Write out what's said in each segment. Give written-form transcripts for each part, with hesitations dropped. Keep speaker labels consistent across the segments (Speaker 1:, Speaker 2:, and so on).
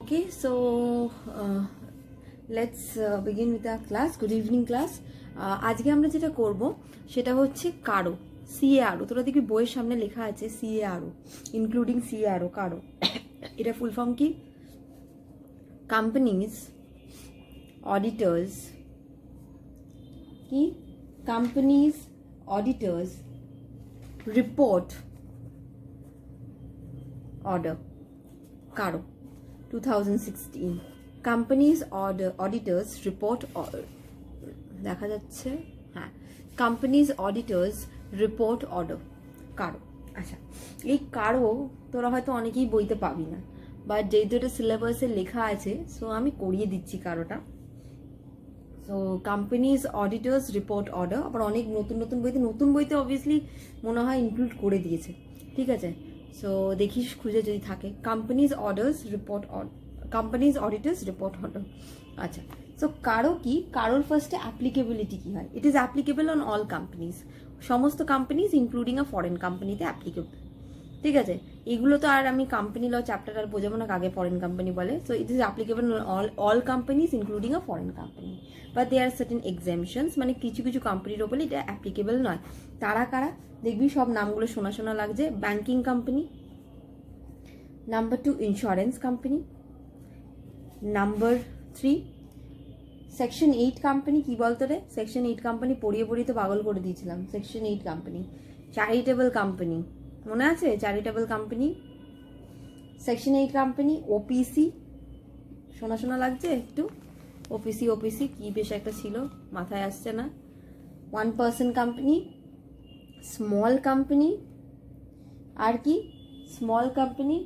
Speaker 1: Okay, so let's begin with our class. Good evening class. আজকে আমরা যেটা করব সেটা হচ্ছে কারো CARO। তোরা দেখবি বইয়ের সামনে লেখা আছে CARO, ইনক্লুডিং CARO। কারো এটা ফুল ফর্ম কি? Companies auditors. কি? Companies auditors report order. CARO 2016 companies auditors report দেখা যাচ্ছে, হ্যাঁ, companies auditors report order। কারো, আচ্ছা, এই কারো তোরা হয়তো অনেকেই বইতে পাবি না, বাট যেহেতু এটা সিলেবাসে লেখা আছে সো আমি করিয়ে দিচ্ছি কারোটা। So companies auditors report order আবার অনেক নতুন বইতে অবভিয়াসলি মনে হয় ইনক্লুড করে দিয়েছে, ঠিক আছে? সো দেখিস খুঁজে যদি থাকে, কোম্পানিজ অডিটর্স রিপোর্ট অর্ডার। আচ্ছা, সো কারো কি? কারোর ফার্স্টে অ্যাপ্লিকেবিলিটি কি হয়? ইট is applicable on all companies, সমস্ত কোম্পানিজ ইনক্লুডিং আ ফরেন কোম্পানিতে অ্যাপ্লিকেবল, ঠিক আছে? এগুলো তো আর আমি কোম্পানি ল চ্যাপ্টার আর বোঝাবো না, আগে ফরেন কোম্পানি বলে। So it is applicable all companies including a foreign company, but they are certain exemptions, মানে কিছু কিছু কোম্পানির ওপরে এটা অ্যাপ্লিকেবল নয়। তারা কারা দেখবি? সব নামগুলো শোনা শোনা লাগছে। Banking company, number 2 insurance company, number 3 section 8 company. কি বলতো রে? সেকশন 8 কোম্পানি পড়িয়ে তো পাগল করে দিয়েছিলাম। সেকশন 8 কোম্পানি, চ্যারিটেবল কোম্পানি, মনে আছে? Charitable company, section 8 company. OPC শোনা শোনা লাগছে একটু। ওপিসি কি বেশ একটা ছিল, মাথায় আসছে না। 1% কোম্পানি, স্মল কোম্পানি, আর কি? স্মল কোম্পানি,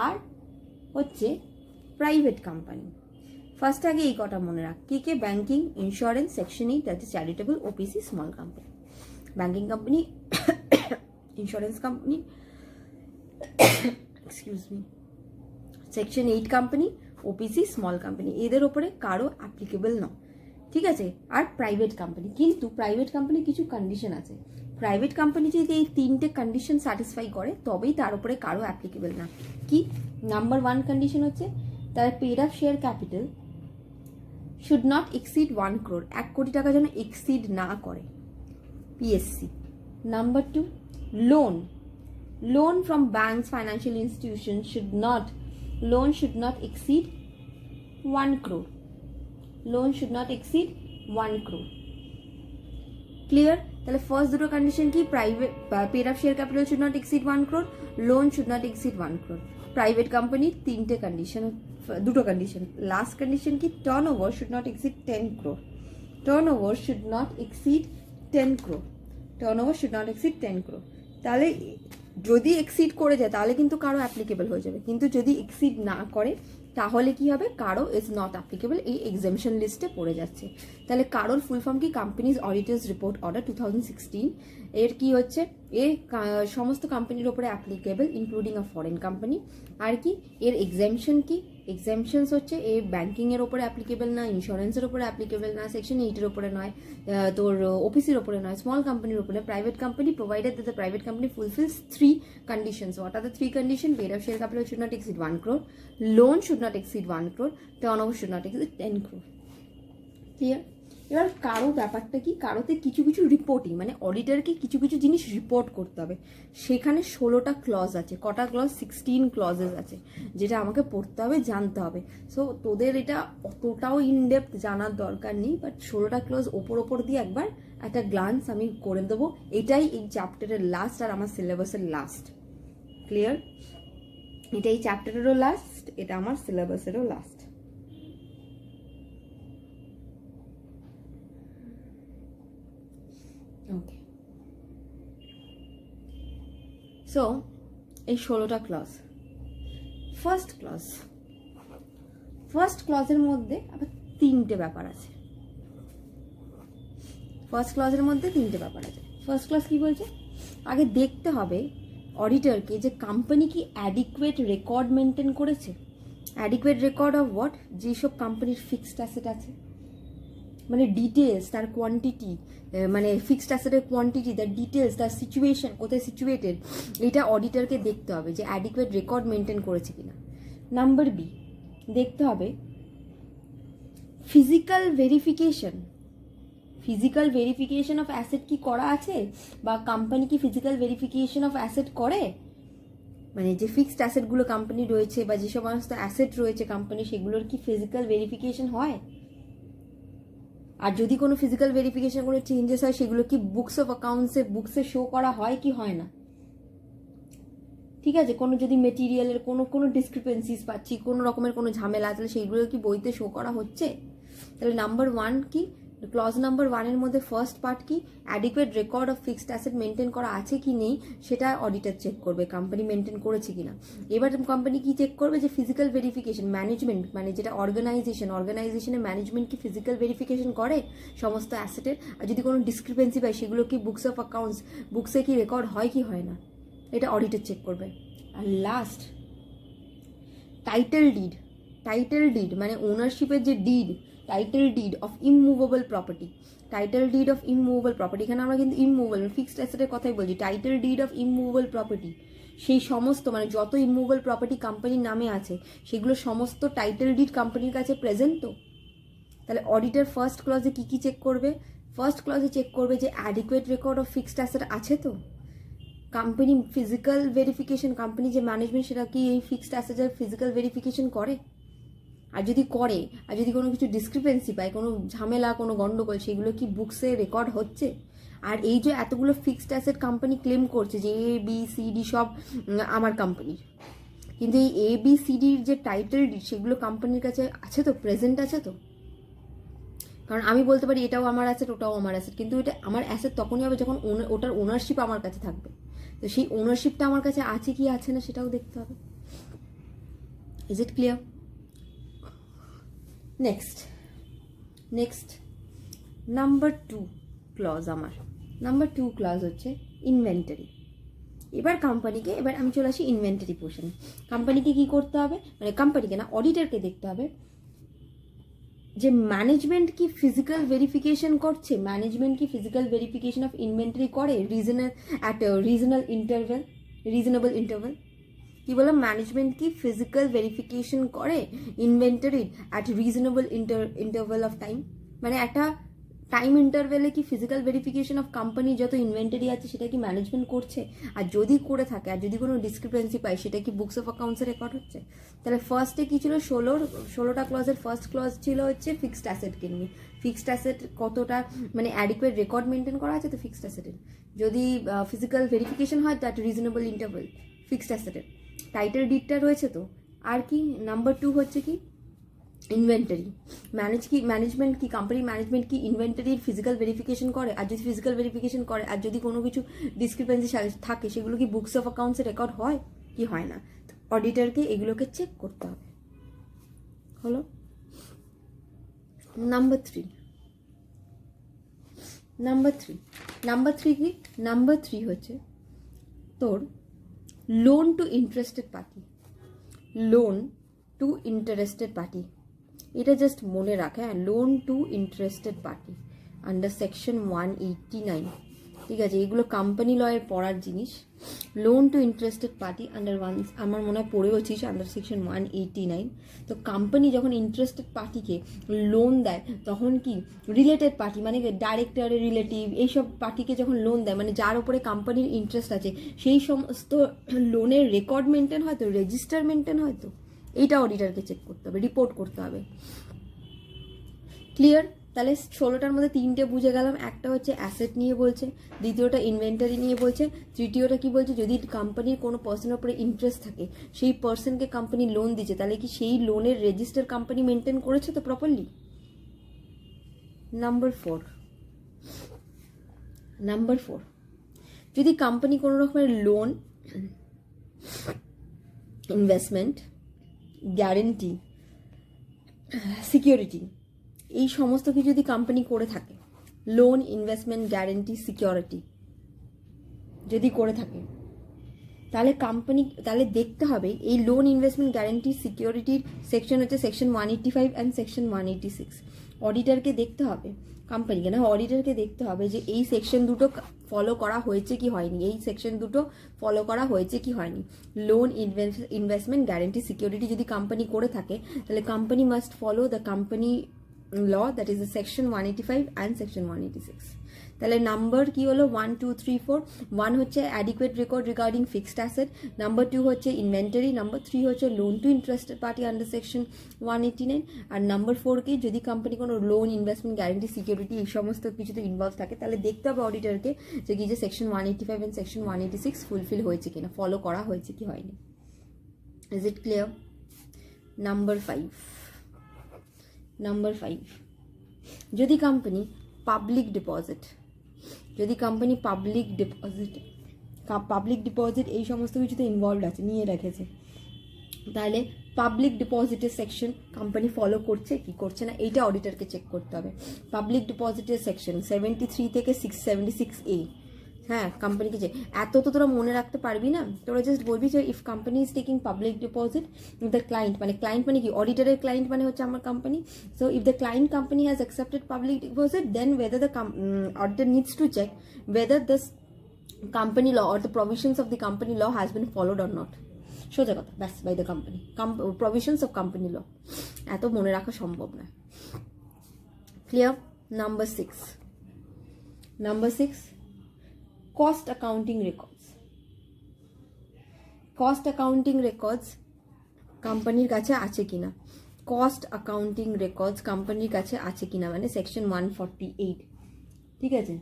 Speaker 1: আর হচ্ছে প্রাইভেট কোম্পানি। ফার্স্ট আগে এই কটা মনে রাখ, কি কে? Banking, insurance, section 8, that is charitable, OPC, small company. Banking company, insurance company, excuse me, section 8 company, OPC, small company, এদের ওপরে কারো অ্যাপ্লিকেবল নয়, ঠিক আছে? আর প্রাইভেট কোম্পানি, কিন্তু প্রাইভেট কোম্পানি কিছু কন্ডিশন আছে। প্রাইভেট কোম্পানি যদি এই 3টে কন্ডিশন স্যাটিসফাই করে তবেই তার উপরে কারো অ্যাপ্লিকেবল না। কি? নাম্বার 1 কন্ডিশন হচ্ছে তার paid up share capital should not exceed 1 crore, 1 কোটি টাকা যেন এক্সিড না করে, PSC. Number 2, loan from banks, financial institution should not exceed 1 crore. Loan should not exceed 1 crore. Clear? তাহলে ফার্স্ট দুটো কন্ডিশন কি? Private paid up share capital should not exceed 1 crore, loan should not exceed 1 crore। Private কোম্পানির 3টে condition, দুটো condition. Last condition কি? Turnover should not exceed 10 crore। Turnover should not exceed 10 crore। Turnover should not exceed 10 crore। তাহলে যদি exceed করে যায় তাহলে কিন্তু কারো অ্যাপ্লিকেবল হয়ে যাবে, কিন্তু যদি এক্সিড না করে তাহলে কি হবে? কারো ইজ নট অ্যাপ্লিকেবল, এই এক্সামশন লিস্টে পড়ে যাচ্ছে। তাহলে কারোর ফুল ফর্ম কি? Companies auditors report order 2016। এর কি হচ্ছে? এ সমস্ত কোম্পানির ওপরে applicable including a foreign company. আর কি এর এক্সামশন কি? এক্সামশনস হচ্ছে এ ব্যাংকিংয়ের ওপরে অ্যাপ্লিকেবল না, ইন্স্যুরেন্সের ওপরে অ্যাপ্লিকেবল না, সেকশন 8-এর ওপরে নয়, তোর ওপিসির ওপরে নয়, স্মল কোম্পানির ওপরে, private company, provided that the private company ফুলফিলস 3 conditions. What are the 3 conditions? Paid up share capital should not exceed 1 crore, loan should not exceed 1 crore, turnover should not exceed 10 crore. Clear? এবার কারো ব্যাপারটা কি? কারোতে কিছু কিছু reporting, মানে অডিটরকে কিছু কিছু জিনিস রিপোর্ট করতে হবে। সেখানে 16টা ক্লজ আছে। কটা ক্লজ? 16 ক্লজেস আছে, যেটা আমাকে পড়তে হবে, জানতে হবে। সো তোদের এটা অতটাও ইনডেপথ জানার দরকার নেই, বাট 16টা ক্লজ ওপর দিয়ে একবার একটা গ্লান্স আমি করে দেবো। এটাই এই চ্যাপ্টারের লাস্ট আর আমার সিলেবাসের লাস্ট। ক্লিয়ার? এটা এই চ্যাপ্টারেরও লাস্ট, এটা আমার সিলেবাসেরও লাস্ট। ওকে, সো এই 16টা ক্লজ। ফার্স্ট ক্লজের মধ্যে আবার 3টে ব্যাপার আছে। ফার্স্ট ক্লজের মধ্যে 3টে ব্যাপার আছে। ফার্স্ট ক্লজ কি বলছে? আগে দেখতে হবে অডিটরকে যে কোম্পানি কি অ্যাডিকুয়েট রেকর্ড মেনটেন করেছে। Adequate record of what? যেসব কোম্পানির ফিক্সড অ্যাসেট আছে, মানে ডিটেলস, তার কোয়ান্টিটি, মানে ফিক্সড অ্যাসেটের কোয়ান্টিটি, তার ডিটেলস, তার সিচুয়েশন, কোথায় সিচুয়েটেড, এটা অডিটরকে দেখতে হবে যে অ্যাডিকুয়েট রেকর্ড মেনটেন করেছে কিনা। নাম্বার বি, দেখতে হবে ফিজিক্যাল ভেরিফিকেশন অফ অ্যাসেট কি করা আছে, বা কোম্পানি কি ফিজিক্যাল ভেরিফিকেশন অফ অ্যাসেট করে, মানে যে ফিক্সড অ্যাসেটগুলো কোম্পানি রয়েছে বা যে সমস্ত অ্যাসেট রয়েছে কোম্পানি, সেগুলোর কি ফিজিক্যাল ভেরিফিকেশন হয়? আর যদি কোনো ফিজিক্যাল ভেরিফিকেশন কোনো চেঞ্জেস হয়, সেগুলো কি বুকস অফ অ্যাকাউন্টসে বুকসে শো করা হয় কি হয় না? ঠিক আছে, কোনো যদি মেটেরিয়ালের কোনো ডিসক্রিপেন্সিস পাচ্ছি, কোনো রকমের কোনো ঝামেলা, তাহলে সেইগুলো কি বইতে শো করা হচ্ছে? তাহলে নাম্বার 1 কি, ক্লজ নাম্বার 1-এর মধ্যে ফার্স্ট পার্ট কি, adequate record of fixed asset maintain করা আছে কি নেই সেটা অডিটর চেক করবে কোম্পানি মেনটেন করেছে কিনা। এবার কোম্পানি কি চেক করবে, যে ফিজিক্যাল ভেরিফিকেশন ম্যানেজমেন্ট, মানে যেটা অর্গানাইজেশনের ম্যানেজমেন্ট কি ফিজিক্যাল ভেরিফিকেশন করে সমস্ত অ্যাসেটের, আর যদি কোনো ডিসক্রিপেন্সি পায় সেগুলো কি বুকস অফ অ্যাকাউন্টস বুকসে কি রেকর্ড হয় কি হয় না, এটা অডিটর চেক করবে। আর লাস্ট টাইটেল ডিড মানে ওনারশিপের যে did, title did of immovable property, এখানে আমরা কিন্তু ইমুভেবল ফিক্সড অ্যাসেটের কথাই বলছি। Title did of immovable property, সেই সমস্ত মানে যত ইমুভেবল প্রপার্টি কোম্পানির নামে আছে সেগুলো সমস্ত টাইটেল ডিড কোম্পানির কাছে প্রেজেন্ট তো। তাহলে অডিটর ফার্স্ট ক্লজে কি চেক করবে? ফার্স্ট ক্লজে চেক করবে যে adequate record of fixed asset আছে তো। কোম্পানি ফিজিক্যাল ভেরিফিকেশন, কোম্পানি যে ম্যানেজমেন্ট সেটা কি এই ফিক্সড অ্যাসেটের ফিজিক্যাল ভেরিফিকেশন করে? আর যদি করে, আর যদি কোনো কিছু ডিসক্রিপেন্সি পায়, কোনো ঝামেলা, কোনো গন্ডগোল, সেগুলো কি বুকসে রেকর্ড হচ্ছে? আর এই যে এতগুলো ফিক্সড অ্যাসেট কোম্পানি ক্লেম করছে যে ABCD সব আমার কোম্পানির, কিন্তু এই ABCDর যে টাইটেল ডিড সেগুলো কোম্পানির কাছে আছে তো, প্রেজেন্ট আছে তো। কারণ আমি বলতে পারি এটাও আমার অ্যাসেট, ওটাও আমার অ্যাসেট, কিন্তু এটা আমার অ্যাসেট তখনই হবে যখন ওটার ওনারশিপ আমার কাছে থাকবে। তো সেই ওনারশিপটা আমার কাছে আছে কি আছে না সেটাও দেখতে হবে। Is it clear? Next number 2 clause, আমার নাম্বার 2 ক্লজ হচ্ছে ইনভেন্টরি। এবার আমি চলে আসি ইনভেন্টরি পোর্শনে। কোম্পানিকে কি করতে হবে, মানে কোম্পানিকে না, অডিটরকে দেখতে হবে যে ম্যানেজমেন্ট কি ফিজিক্যাল ভেরিফিকেশন করছে, ম্যানেজমেন্ট কি ফিজিক্যাল ভেরিফিকেশন অফ ইনভেন্টরি করে রিজনেবল ইন্টারভেল। কি বললাম, ম্যানেজমেন্ট কি ফিজিক্যাল ভেরিফিকেশন করে ইনভেন্টরির at reasonable interval of time, মানে একটা টাইম ইন্টারভেলে কি ফিজিক্যাল ভেরিফিকেশন অফ কোম্পানি যত ইনভেন্টরি আছে সেটা কি ম্যানেজমেন্ট করছে? আর যদি করে থাকে, আর যদি কোনো ডিসক্রিপেন্সি পায়, সেটা কি বুকস অফ অ্যাকাউন্টসে রেকর্ড হচ্ছে? তাহলে ফার্স্টে কি ছিল, 16টা ক্লজের ফার্স্ট ক্লজ ছিল হচ্ছে ফিক্সড অ্যাসেটকে নিয়ে। ফিক্সড অ্যাসেট কতটা মানে অ্যাডিকুয়েট রেকর্ড মেনটেন করা আছে তো ফিক্সড অ্যাসেটের, যদি ফিজিক্যাল ভেরিফিকেশন হয় দ্যাট রিজনেবল ইন্টারভেল ফিক্সড অ্যাসেটের, টাইটেল ডিডটা রয়েছে তো। আর কি নাম্বার 2 হচ্ছে কি ইনভেন্টরি। ম্যানেজমেন্ট কি কোম্পানির ম্যানেজমেন্ট কি ইনভেন্টরির ফিজিক্যাল ভেরিফিকেশন করে? আর যদি ফিজিক্যাল ভেরিফিকেশন করে, আর যদি কোনো কিছু ডিসক্রিপেন্সি থাকে, সেগুলো কি বুকস অফ অ্যাকাউন্টসে রেকর্ড হয় কি হয় না? অডিটরকে এগুলোকে চেক করতে হবে। হলো নাম্বার 3 কি, নাম্বার 3 হচ্ছে তোর লোন টু ইন্টারেস্টেড পার্টি। এটা জাস্ট মনে রাখে, হ্যাঁ, loan to interested party under section 189। ঠিক আছে, এগুলো কোম্পানি লয়ের পড়ার জিনিস। Loan to interested party under আমার মনে হয় পড়েওছিস আন্ডার সেকশন 189। তো কোম্পানি যখন ইন্টারেস্টেড পার্টিকে লোন দেয় তখন কি রিলেটেড পার্টি, মানে ডাইরেক্টর, রিলেটিভ, এইসব পার্টিকে যখন লোন দেয়, মানে যার উপরে কোম্পানির ইন্টারেস্ট আছে, সেই সমস্ত লোনের রেকর্ড মেনটেন হয় তো, রেজিস্টার মেনটেন হয় তো। এইটা অডিটরকে চেক করতে হবে, রিপোর্ট করতে হবে। ক্লিয়ার? তাহলে 16টার মধ্যে 3টে বুঝে গেলাম। একটা হচ্ছে অ্যাসেট নিয়ে বলছে, দ্বিতীয়টা ইনভেন্টারি নিয়ে বলছে, তৃতীয়টা কি বলছে, যদি কোম্পানির কোনো পার্সনের উপরে ইন্টারেস্ট থাকে, সেই পার্সনকে কোম্পানি লোন দিচ্ছে, তাহলে কি সেই লোনের রেজিস্টার কোম্পানি মেনটেন করেছে তো প্রপারলি। নাম্বার 4, যদি কোম্পানি কোনো রকমের লোন, ইনভেস্টমেন্ট, গ্যারেন্টি, সিকিউরিটি, এই সমস্ত কিছু যদি কোম্পানি করে থাকে, লোন, ইনভেস্টমেন্ট, গ্যারেন্টি, সিকিউরিটি যদি করে থাকে, তাহলে দেখতে হবে এই লোন, ইনভেস্টমেন্ট, গ্যারেন্টি, সিকিউরিটির সেকশন হচ্ছে সেকশন 185 অ্যান্ড সেকশন 186। অডিটরকে দেখতে হবে, কোম্পানিকে না, অডিটরকে দেখতে হবে যে এই সেকশন দুটো ফলো করা হয়েছে কি হয়নি, এই সেকশন দুটো ফলো করা হয়েছে কি হয়নি। লোন ইনভেস্টমেন্ট গ্যারেন্টি সিকিউরিটি যদি কোম্পানি করে থাকে, তাহলে company must follow the company law, that is the section 185 and section 186। তাহলে নাম্বার কি হলো 1 2 3 4। 1 হচ্ছে adequate record regarding fixed asset, number 2 হচ্ছে ইনভেন্টরি, নাম্বার 3 হচ্ছে loan to interested party under section 189, আর নাম্বার 4 কি যদি কোম্পানি কোনো লোন ইনভেস্টমেন্ট গ্যারেন্টি সিকিউরিটি এই সমস্ত কিছুতে ইনভলভ থাকে, তাহলে দেখতে হবে অডিটরকে যে কি যে সেকশন 185 অ্যান্ড সেকশন 186 ফুলফিল হয়েছে কিনা, ফলো করা হয়েছে কি হয়নি। Is it clear? নাম্বার 5, যদি কোম্পানি পাবলিক ডিপোজিট এই সমস্ত কিছুতে ইনভলভ আছে, নিয়ে রেখেছে, তাহলে পাবলিক ডিপোজিটের সেকশন কোম্পানি ফলো করছে কি করছে না, এইটা অডিটরকে চেক করতে হবে। পাবলিক ডিপোজিটের সেকশন 73 থেকে 676A, হ্যাঁ কোম্পানিকে যে এত তো তোরা মনে রাখতে পারবি না, তোরা জাস্ট বলবি যে if company is taking public deposit the client, মানে ক্লায়েন্ট মানে কি, অডিটরের ক্লায়েন্ট মানে হচ্ছে আমার company. So if the client company has accepted public deposit, then whether the auditor needs to check whether this company law or the provisions of the company law has been followed or not. সোজা কথা, ব্যাস, by the company provisions of company law, এত মনে রাখা সম্ভব না। Clear? Number 6, cost accounting records কোম্পানির কাছে আছে কিনা, মানে সেকশন 148। ঠিক আছে,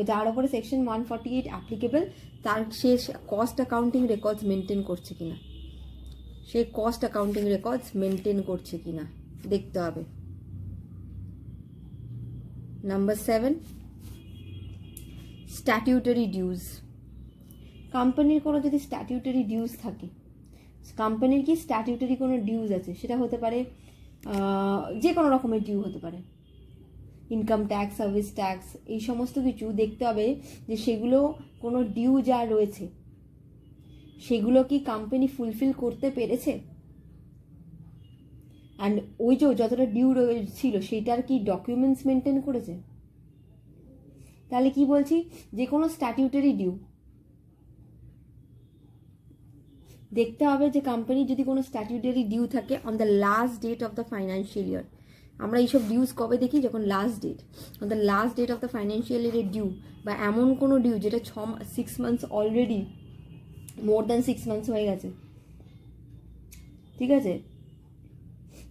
Speaker 1: যার উপরে সেকশন 148 অ্যাপ্লিকেবল, তার সে কস্ট অ্যাকাউন্টিং রেকর্ডস মেনটেন করছে কিনা, দেখতে হবে। Number 7, statutory dues. কোম্পানির কোনো যদি স্ট্যাটিউটরি ডিউজ থাকে, কোম্পানির কি স্ট্যাটিউটরি কোনো ডিউজ আছে, সেটা হতে পারে যে কোনো রকমের ডিউ হতে পারে, ইনকাম ট্যাক্স, সার্ভিস ট্যাক্স, এই সমস্ত কিছু দেখতে হবে যে সেগুলো কোনো ডিউ যা রয়েছে সেগুলো কি কোম্পানি ফুলফিল করতে পেরেছে, অ্যান্ড ওই যে যতটা ডিউ ছিল সেটার কি ডকুমেন্টস মেনটেন করেছে। তাহলে কি বলছি, যে কোনো স্ট্যাটিউটরি ডিউ দেখতে হবে যে কোম্পানি যদি কোনো স্ট্যাটিউটরি ডিউ থাকে on the last date of the financial year. আমরা এইসব ডিউজ কবে দেখি, যখন last date, on the last date of the financial ইয়ারের ডিউ, বা এমন কোনো ডিউ যেটা 6 months already, more than 6 months হয়ে গেছে। ঠিক আছে,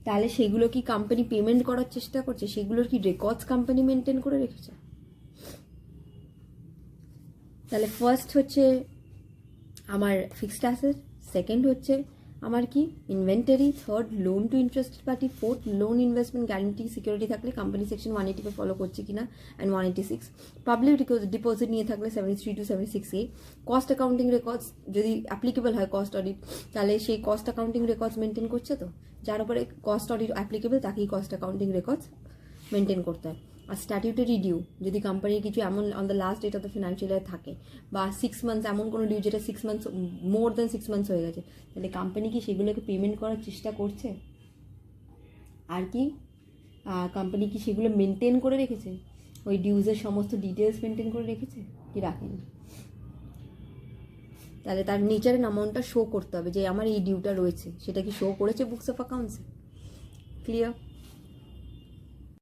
Speaker 1: তাহলে সেগুলো কি কোম্পানি পেমেন্ট করার চেষ্টা করছে, সেগুলোর কি রেকর্ডস কোম্পানি মেনটেন করে রেখেছে। তাহলে ফার্স্ট হচ্ছে আমার ফিক্সড অ্যাসেট, সেকেন্ড হচ্ছে আমার কি inventory, third loan to interested party, fourth loan investment guarantee security থাকলে কোম্পানি সেকশন 185 ফলো করছে কিনা অ্যান্ড 186, পাবলিক ডিপোজিট নিয়ে থাকলে 73 to 76A, cost accounting records যদি অ্যাপ্লিকেবল হয় কস্ট অডিট, তাহলে সেই কস্ট অ্যাকাউন্টিং রেকর্ডস মেনটেন করছে তো, যার উপরে কস্ট অডিট অ্যাপ্লিকেবল তাকেই কস্ট অ্যাকাউন্টিং রেকর্ডস মেনটেন করতে হয়। আর স্ট্যাটিউটরি ডিউ যদি কোম্পানির কিছু এমন on the last date of the financial year থাকে, বা 6 মান্থস এমন কোনো ডিউ যেটা 6 মান্থস, মোর দ্যান 6 মান্থস হয়ে গেছে, তাহলে কোম্পানি কি সেগুলোকে পেমেন্ট করার চেষ্টা করছে, আর কি কোম্পানি কি সেগুলো মেনটেন করে রেখেছে, ওই ডিউজের সমস্ত ডিটেলস মেনটেন করে রেখেছে কি রাখেনি। তাহলে তার নিচারের অ্যামাউন্টটা শো করতে হবে যে আমার এই ডিউটা রয়েছে, সেটা কি শো করেছে বুকস অফ অ্যাকাউন্টসে। ক্লিয়ার?